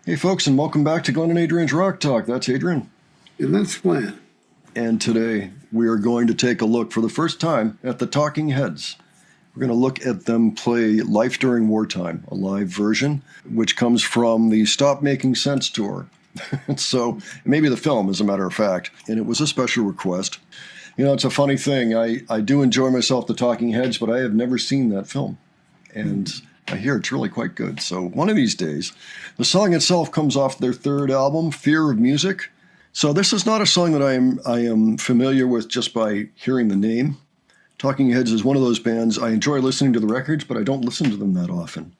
Hey folks, and welcome back to Glenn and Adrian's Rock Talk. That's Adrian. And that's Glenn. And today we are going to take a look for the first time at the Talking Heads. We're going to look at them play Life During Wartime, a live version, which comes from the Stop Making Sense tour. So, maybe the film, as a matter of fact. And it was a special request. You know, it's a funny thing. I do enjoy myself, the Talking Heads, but I have never seen that film. And I hear it's really quite good. So one of these days, the song itself comes off their third album, Fear of Music. So this is not a song that I am familiar with just by hearing the name. Talking Heads is one of those bands. I enjoy listening to the records, but I don't listen to them that often.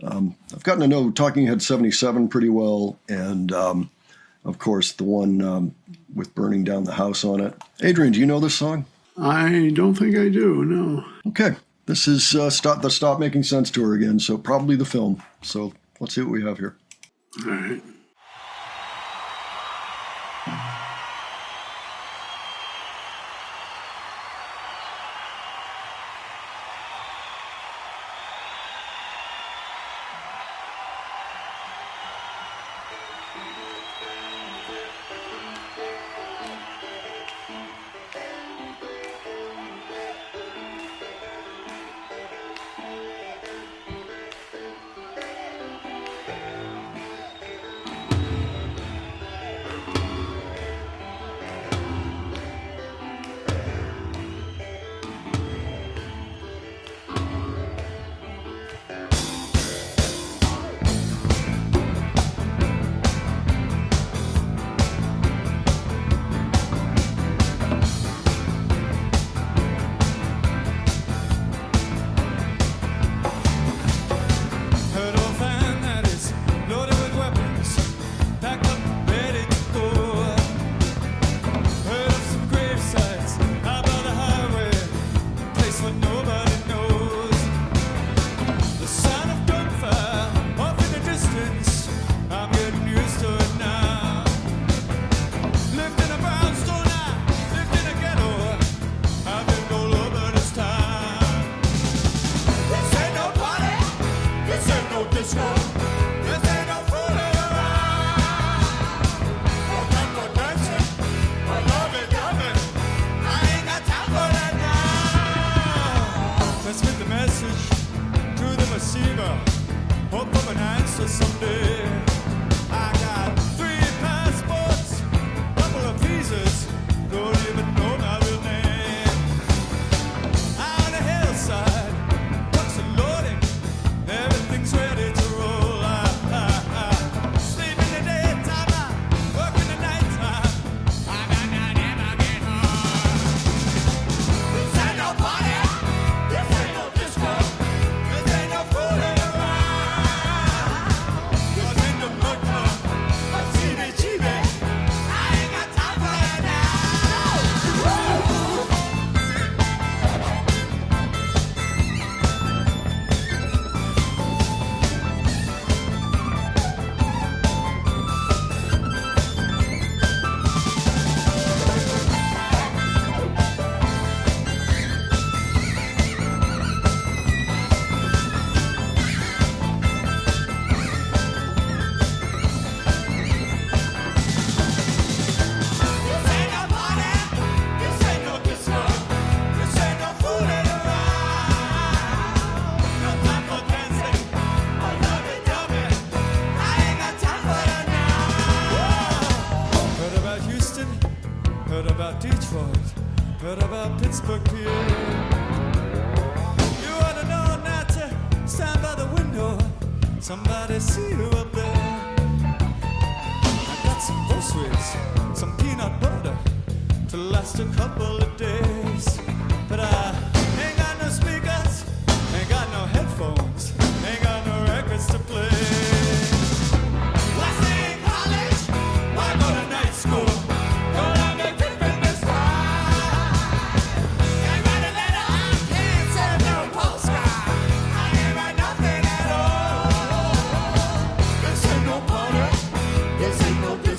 I've gotten to know Talking Heads 77 pretty well, and of course the one with Burning Down the House on it. Adrian, do you know this song? I don't think I do, no. Okay. This is the Stop Making Sense tour again, so probably the film. So let's see what we have here. All right.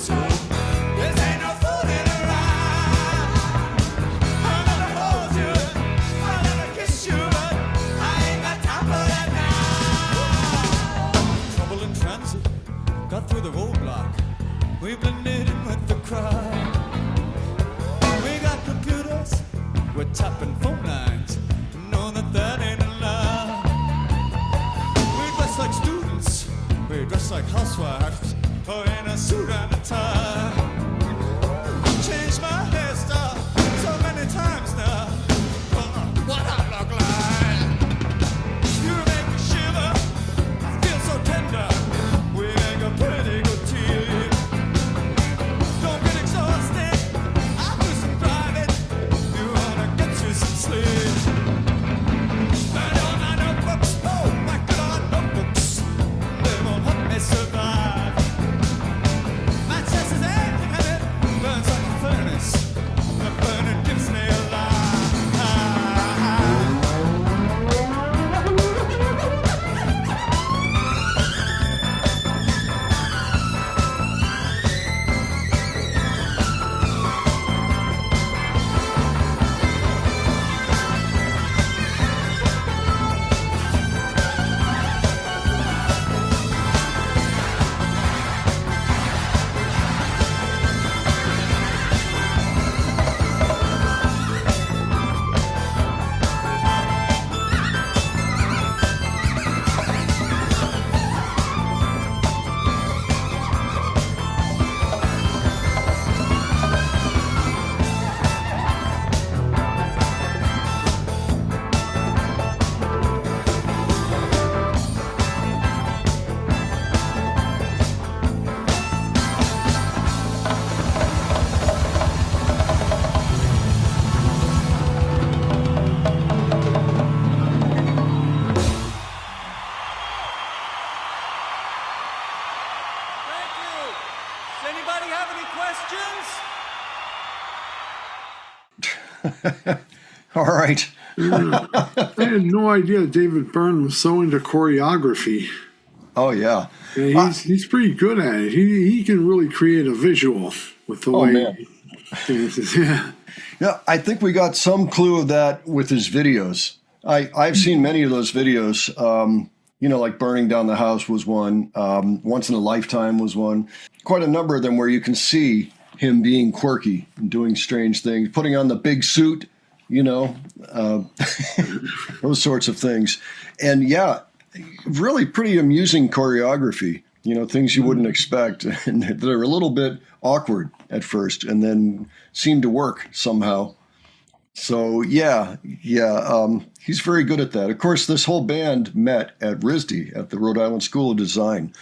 This ain't no fooling around. the roadblock. We blended in with the crowd. We got computers, we're tapping phone lines. Know that ain't allowed. We dress like students, we dress like housewives, or in a suit and a tie. Changed my hairstyle so many times now. What I look like? You make me shiver, I feel so tender. We make a pretty good team. Don't get exhausted, I'll do some driving. You wanna get you some sleep. Burn all my notebooks, oh my God, notebooks. They won't help me survive. My chest is aching and it burns like a furnace. The burning keeps me alive. Thank you. Does anybody have any questions? All right. I had no idea David Byrne was so into choreography. Oh, yeah. Yeah, he's pretty good at it. He can really create a visual with the way. Man. Yeah. Yeah, I think we got some clue of that with his videos. I've seen many of those videos. Like Burning Down the House was one. Once in a Lifetime was one. Quite a number of them where you can see him being quirky and doing strange things, putting on the big suit, those sorts of things. And yeah, really pretty amusing choreography, things you wouldn't expect and that are a little bit awkward at first and then seem to work somehow. So he's very good at that. Of course, this whole band met at RISD, at the Rhode Island School of Design.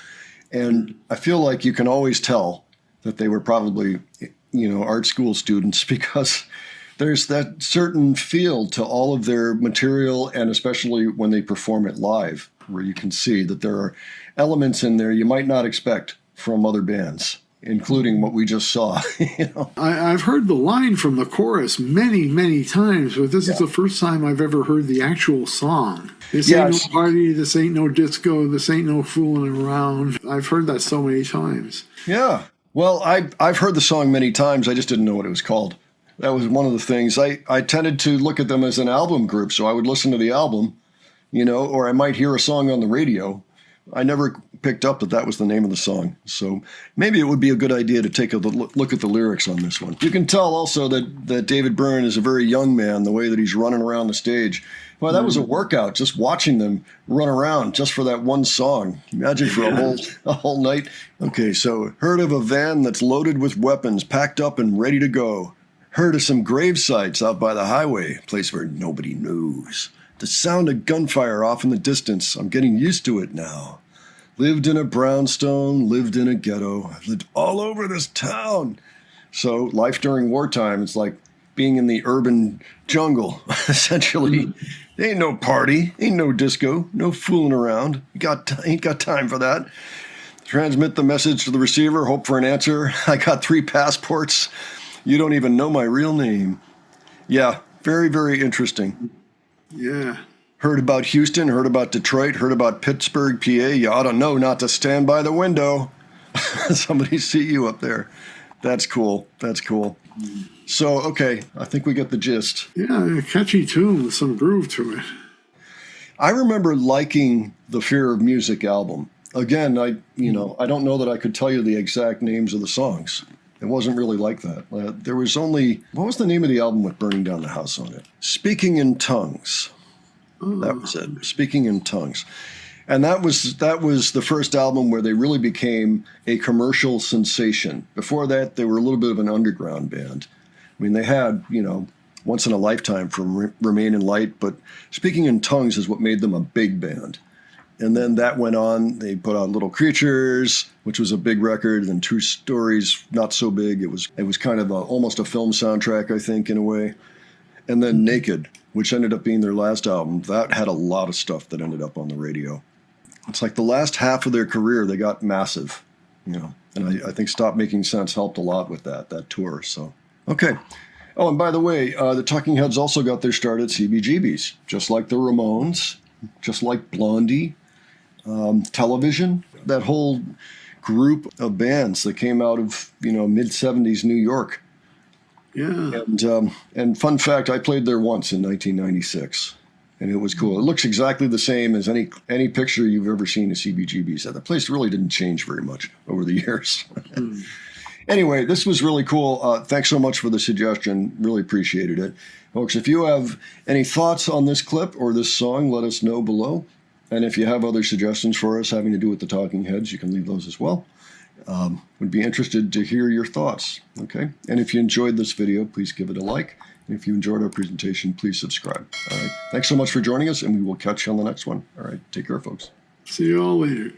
And I feel like you can always tell that they were probably, art school students because there's that certain feel to all of their material, and especially when they perform it live, where you can see that there are elements in there you might not expect from other bands, including what we just saw. I've heard the line from the chorus many, many times, but this is the first time I've ever heard the actual song. This ain't no party, this ain't no disco, this ain't no fooling around. I've heard that so many times. Yeah. Well, I've heard the song many times. I just didn't know what it was called. That was one of the things. I tended to look at them as an album group, so I would listen to the album, or I might hear a song on the radio. I never picked up that was the name of the song. So maybe it would be a good idea to take a look at the lyrics on this one. You can tell also that David Byrne is a very young man, the way that he's running around the stage. Well, that was a workout, just watching them run around just for that one song. Imagine for a whole night. Okay, so heard of a van that's loaded with weapons, packed up and ready to go. Heard of some grave sites out by the highway, a place where nobody knows. The sound of gunfire off in the distance, I'm getting used to it now. Lived in a brownstone, lived in a ghetto. I've lived all over this town. So life during wartime is like being in the urban jungle, essentially. Ain't no party, ain't no disco, no fooling around. Ain't got time for that. Transmit the message to the receiver, hope for an answer. I got 3 passports. You don't even know my real name. Yeah, very, very interesting. Yeah. Heard about Houston, heard about Detroit, heard about Pittsburgh, PA. You ought to know not to stand by the window. Somebody see you up there. That's cool. That's cool. So, okay, I think we get the gist. Yeah, a catchy tune with some groove to it. I remember liking the Fear of Music album. again, I don't know that I could tell you the exact names of the songs. It wasn't really like that. There was only, what was the name of the album with Burning Down the House on it? Speaking in Tongues. That was it. Speaking in Tongues. And that was the first album where they really became a commercial sensation. Before that, they were a little bit of an underground band. I mean, they had, Once in a Lifetime from Remain in Light, but Speaking in Tongues is what made them a big band. And then that went on. They put out Little Creatures, which was a big record, and True Stories, not so big. It was kind of almost a film soundtrack, I think, in a way. And then Naked, which ended up being their last album. That had a lot of stuff that ended up on the radio. It's like the last half of their career, they got massive, And I think Stop Making Sense helped a lot with that tour. So, okay. Oh, and by the way, the Talking Heads also got their start at CBGB's, just like the Ramones, just like Blondie. Television, that whole group of bands that came out of mid-70s New York. Yeah. And fun fact, I played there once in 1996, and it was cool. It looks exactly the same as any picture you've ever seen of CBGB's. The place really didn't change very much over the years. Anyway, this was really cool. Thanks so much for the suggestion. Really appreciated it. Folks, if you have any thoughts on this clip or this song, let us know below. And if you have other suggestions for us having to do with the Talking Heads, you can leave those as well. Would be interested to hear your thoughts, okay? And if you enjoyed this video, please give it a like. And if you enjoyed our presentation, please subscribe. All right. Thanks so much for joining us, and we will catch you on the next one. All right. Take care, folks. See you all later.